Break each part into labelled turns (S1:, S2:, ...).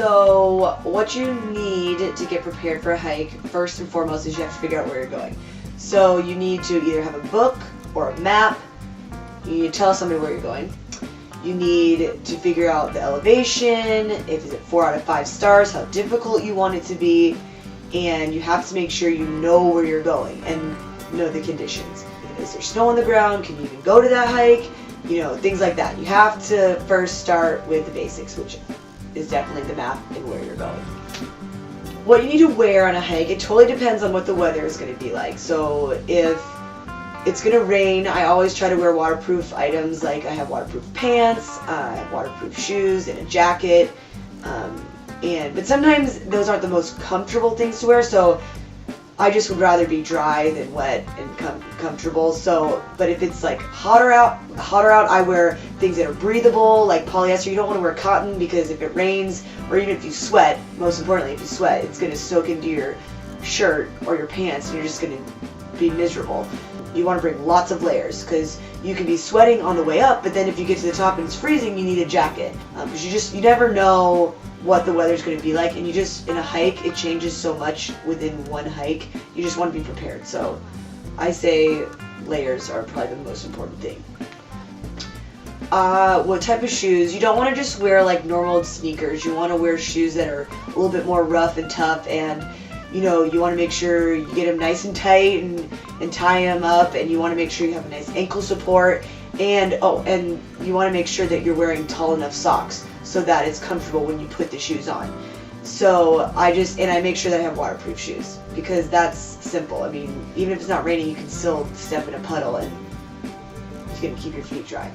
S1: So what you need to get prepared for a hike, first and foremost, is you have to figure out where you're going. So you need to either have a book or a map. You need to tell somebody where you're going. You need to figure out the elevation, if it's 4 out of 5 stars, how difficult you want it to be, and you have to make sure you know where you're going and know the conditions. Is there snow on the ground? Can you even go to that hike? You know, things like that. You have to first start with the basics, which is definitely the map and where you're going. What you need to wear on a hike, it totally depends on what the weather is going to be like. So if it's going to rain, I always try to wear waterproof items, like I have waterproof pants, I have waterproof shoes and a jacket. But sometimes those aren't the most comfortable things to wear, so I just would rather be dry than wet and comfortable. So, but if it's like hotter out, I wear things that are breathable, like polyester. You don't want to wear cotton because if it rains, or even if you sweat, most importantly, if you sweat, it's going to soak into your shirt or your pants, and you're just going to be miserable. You want to bring lots of layers because you can be sweating on the way up, but then if you get to the top and it's freezing, you need a jacket. Because you never know what the weather's going to be like, and in a hike, it changes so much within one hike. You just want to be prepared. So I say layers are probably the most important thing. What type of shoes? You don't want to just wear like normal sneakers. You want to wear shoes that are a little bit more rough and tough, and you want to make sure you get them nice and tight and tie them up, and you want to make sure you have a nice ankle support, and you want to make sure that you're wearing tall enough socks so that it's comfortable when you put the shoes on. So I make sure that I have waterproof shoes, because that's simple. I mean, even if it's not raining, you can still step in a puddle and it's going to keep your feet dry.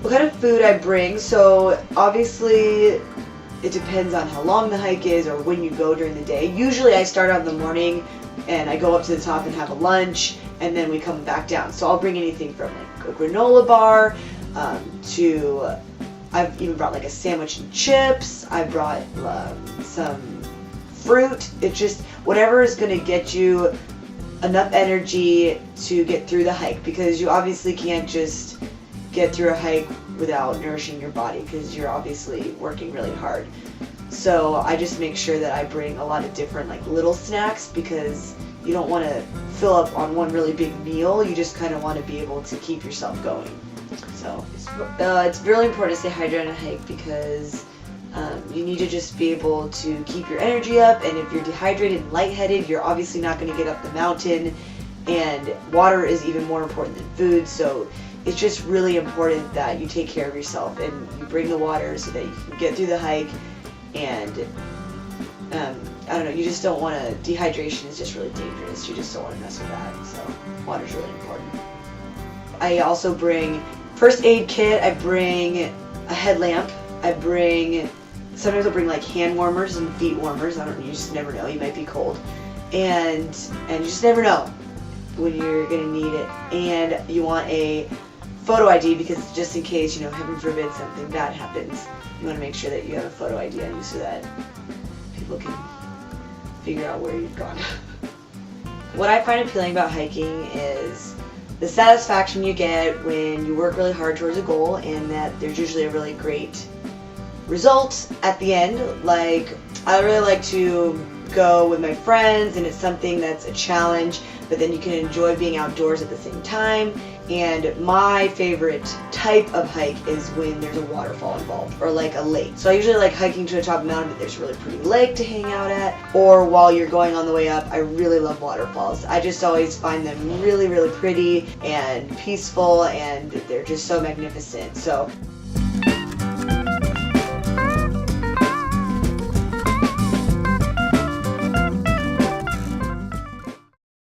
S1: What kind of food I bring? So obviously it depends on how long the hike is or when you go during the day. Usually I start out in the morning and I go up to the top and have a lunch, and then we come back down. So I'll bring anything from like a granola bar I've even brought like a sandwich and chips. I brought some fruit. It's just whatever is going to get you enough energy to get through the hike, because you obviously can't just get through a hike without nourishing your body, because you're obviously working really hard. So I just make sure that I bring a lot of different like little snacks, because you don't want to fill up on one really big meal. You just kind of want to be able to keep yourself going. So it's really important to stay hydrated on a hike, because you need to just be able to keep your energy up, and if you're dehydrated and lightheaded, you're obviously not going to get up the mountain, and water is even more important than food. So it's just really important that you take care of yourself and you bring the water so that you can get through the hike. And I don't know, you just don't want to, dehydration is just really dangerous. You just don't want to mess with that. So water's really important. I also bring first aid kit. I bring a headlamp. Sometimes I'll bring like hand warmers and feet warmers. I don't know, you just never know. You might be cold. And you just never know when you're going to need it. And you want a photo ID, because just in case, heaven forbid something bad happens, you want to make sure that you have a photo ID on you so that people can figure out where you've gone. What I find appealing about hiking is the satisfaction you get when you work really hard towards a goal, and that there's usually a really great result at the end. Like, I really like to go with my friends, and it's something that's a challenge, but then you can enjoy being outdoors at the same time. And my favorite type of hike is when there's a waterfall involved, or like a lake. So I usually like hiking to the top of the mountain, but there's a really pretty lake to hang out at. Or while you're going on the way up, I really love waterfalls. I just always find them really, really pretty and peaceful, and they're just so magnificent. So